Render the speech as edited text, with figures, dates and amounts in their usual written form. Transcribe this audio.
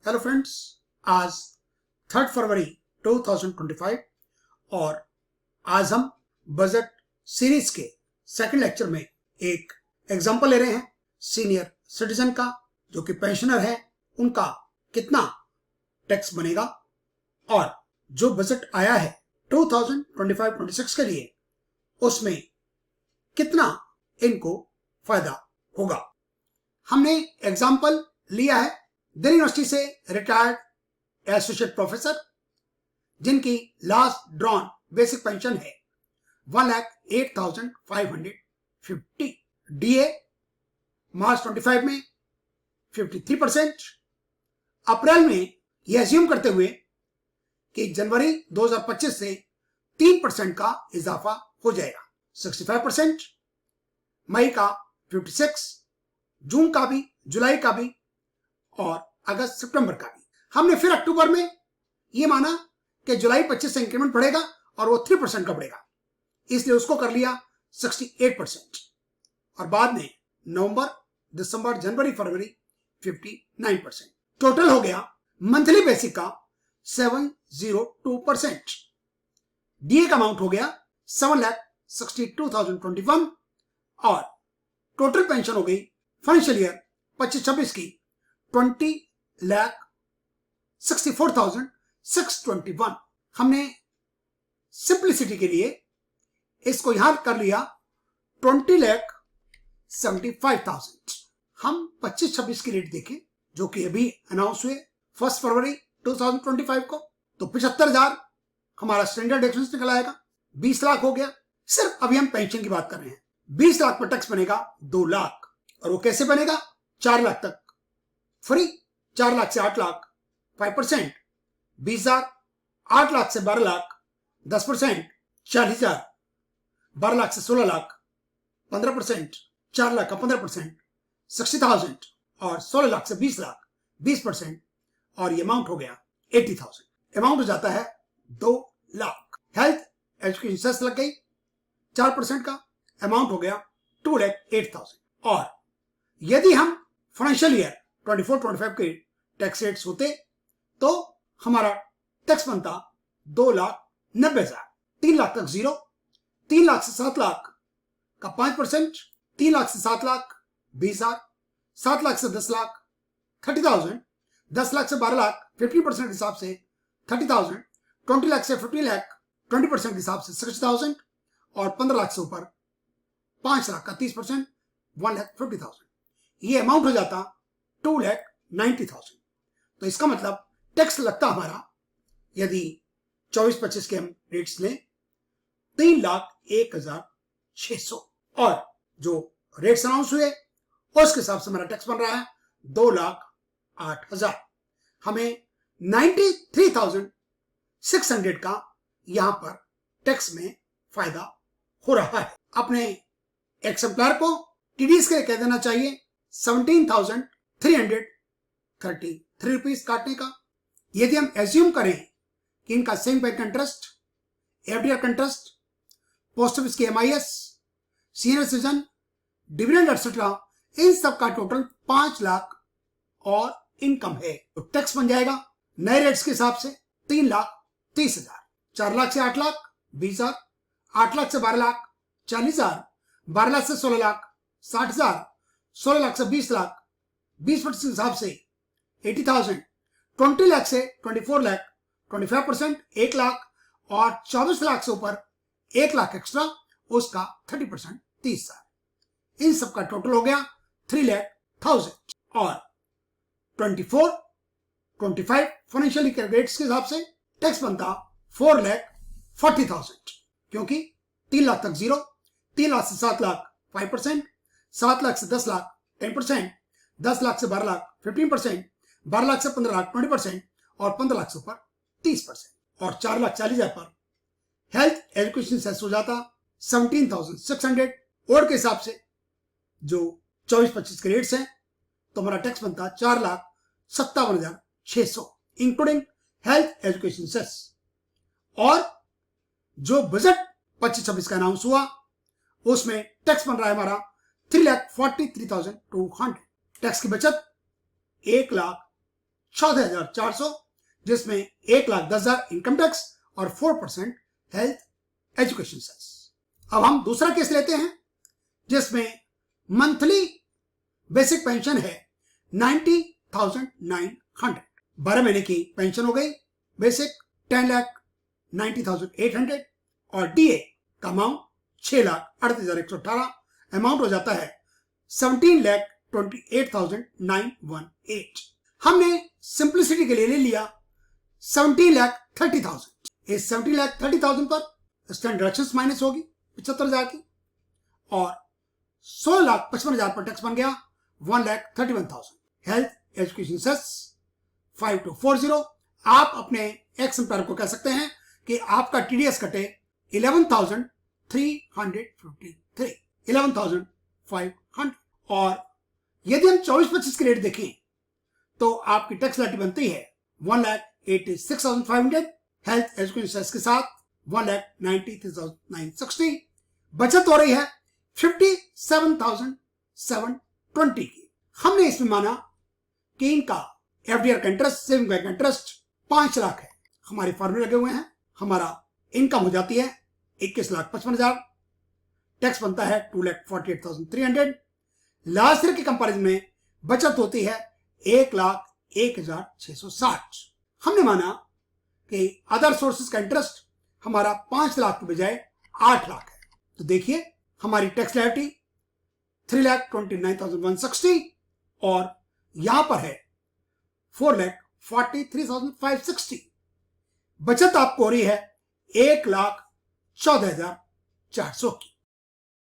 Hello friends, आज 3 फरवरी 2025 और आज हम बजट सीरीज के सेकंड लेक्चर में एक एग्जांपल ले रहे हैं सीनियर सिटीजन का, जो कि पेंशनर है, उनका कितना टैक्स बनेगा और जो बजट आया है 2025-26 के लिए उसमें कितना इनको फायदा होगा। हमने एग्जांपल लिया है दिल्ली यूनिवर्सिटी से रिटायर्ड एसोसिएट प्रोफेसर जिनकी लास्ट ड्रॉन बेसिक पेंशन है 1,08,550। डीए मार्च 25 में 53%। अप्रैल में यह एज्यूम करते हुए कि जनवरी 2025 से 3% का इजाफा हो जाएगा 65%। मई का 56%, जून का भी, जुलाई का भी और अगस्त सितंबर का भी। हमने फिर अक्टूबर में यह माना कि जुलाई 25 से इंक्रीमेंट बढ़ेगा और वो 3% का बढ़ेगा, इसलिए उसको कर लिया 68%। और बाद में नवंबर, दिसंबर, जनवरी, फरवरी 59%। टोटल हो गया मंथली बेसिक का 702%। डीए का अमाउंट हो गया 7,62,021 और टोटल पेंशन हो गई फाइनेंशियल ईयर 25-26 की 20,64,621। हमने सिंप्लिसिटी के लिए इसको यहां कर लिया 20,75,000। हम 25-26 की रेट देखें जो कि अभी अनाउंस हुए 1 फरवरी 2025 को, तो 75,000 हमारा स्टैंडर्ड एक्सपेंस निकल आएगा। 20 लाख हो गया। सिर्फ अभी हम पेंशन की बात कर रहे हैं। 20 लाख पर टैक्स बनेगा 2 लाख। और वो कैसे बनेगा? 4 लाख तक फ्री, 4 लाख से 8 लाख 5%, 20,000, 8 लाख से 12 लाख 10%, 40,000, 12 लाख से 16 लाख 15%, 4 लाख का 15%, 60,000 और 16 लाख से 20 लाख 20%, और ये अमाउंट हो गया 80,000। अमाउंट हो जाता है 2 लाख। हेल्थ एजुकेशन सेस लग गई 4% का, अमाउंट हो गया 2,08,000। और यदि हम फाइनेंशियल ईयर 24-25 के टैक्स रेट्स होते तो हमारा टैक्स बनता 2,90,000। 3 लाख तक 0, 3 लाख से 7 लाख का 5%, 3 लाख से 7 लाख 20,000, 7 लाख से 10 लाख 30,000, 10 लाख से 12 लाख 50% के हिसाब से 30,000, 20 लाख से 50 लाख 20% के हिसाब से 60,000 और 15 लाख से ऊपर 5 लाख का 30% 1,50,000। ये अमाउंट हो जाता 2,90,000। तो इसका मतलब टैक्स लगता हमारा, यदि 24-25 के हम रेट्स लें, 3,01,600। और जो रेट्स अनाउंस हुए उसके हिसाब से हमारा टैक्स बन रहा है 2,08,000। हमें 93,600 का यहां पर टैक्स में फायदा हो रहा है। अपने एक्सएम्प्लायर को टीडीएस के लिए कह देना चाहिए 17,333 रुपीज काटने का। यदि हम एज्यूम करें कि इनका सेविंग बैंक इंटरेस्ट, एफडीआर का इंटरेस्ट, पोस्ट ऑफिस की MIS, senior citizen, dividend etcetera, इन सब का टोटल 5 लाख और इनकम है, तो टैक्स बन जाएगा नए रेट्स के हिसाब से 3,30,000। 4 लाख से 8 लाख 20,000, 8 लाख से 12 लाख 40,000, 12 लाख से 16 लाख 60,000, 16 लाख से 20 लाख 20% के हिसाब से 80,000, 20 लाख से 24 लाख 25% 1 लाख और 24 लाख से ऊपर 1 लाख एक्स्ट्रा, उसका 30% 30,000। इन सब का टोटल हो गया 3,00,000। और 24-25 फाइनेंशियल ईयर रेट्स के हिसाब से टैक्स बनता 4,40,000, क्योंकि 3 लाख तक 0, 3 लाख से 7 लाख 5%, 7 लाख से 10 लाख 10%, 10 लाख से 12 लाख 15%, 12 लाख से 15 लाख 20% और 15 लाख से ऊपर 30%। और 4,40,000 पर हेल्थ एजुकेशन सेस हो जाता 17,600। और के हिसाब से जो 24-25 के रेट्स हैं, तो हमारा टैक्स बनता 4,57,600 इंक्लूडिंग हेल्थ एजुकेशन सेस। और जो बजट 25-26 का अनाउंस हुआ उसमें टैक्स बन रहा है हमारा 3,43,200। टैक्स की बचत 14,400, जिसमें 1,10,000 इनकम टैक्स और 4% हेल्थ एजुकेशन सेस। अब हम दूसरा केस लेते हैं जिसमें मंथली बेसिक पेंशन है 90,900, 12 महीने की पेंशन हो गई बेसिक 10,90,800 और डीए का अमाउंट 6,38,118, अमाउंट हो जाता है 17,28,918। हमने सिंप्लिसिटी के लिए ले लिया 17,30,000। इस 17,30,000 पर स्टैंडर्ड डिडक्शंस माइनस होगी 75,000 की और 16,55,000 पर टैक्स बन गया 1,31,000। Health education cess 5240। आप अपने एक्स एम्प्लॉयर को कह सकते हैं कि आपका टीडीएस कटे 11,353 और यदि हम 24-25 की रेट देखें तो आपकी टैक्स लाइटी बनती है 1,86,500 हेल्थ एजुकेशन सेस के साथ 1,93,960। बचत हो रही है 57,720 की। हमने इसमें माना कि इनका एफडीआर का इंटरेस्ट, सेविंग बैंक का इंटरेस्ट 5 लाख है। हमारे फॉर्मूले लगे हुए हैं। हमारा इनकम हो जाती है 21,55,000, टैक्स बनता है 2,48,300। लास्ट ईयर के कंपैरिजन में बचत होती है 1,01,660। हमने माना कि अदर सोर्सेज का इंटरेस्ट हमारा 5 लाख के बजाय 8 लाख है। तो देखिए हमारी टैक्स लायबिलिटी 3,29,160 और यहां पर है 4,43,560। बचत आपको हो रही है 1,14,400 की।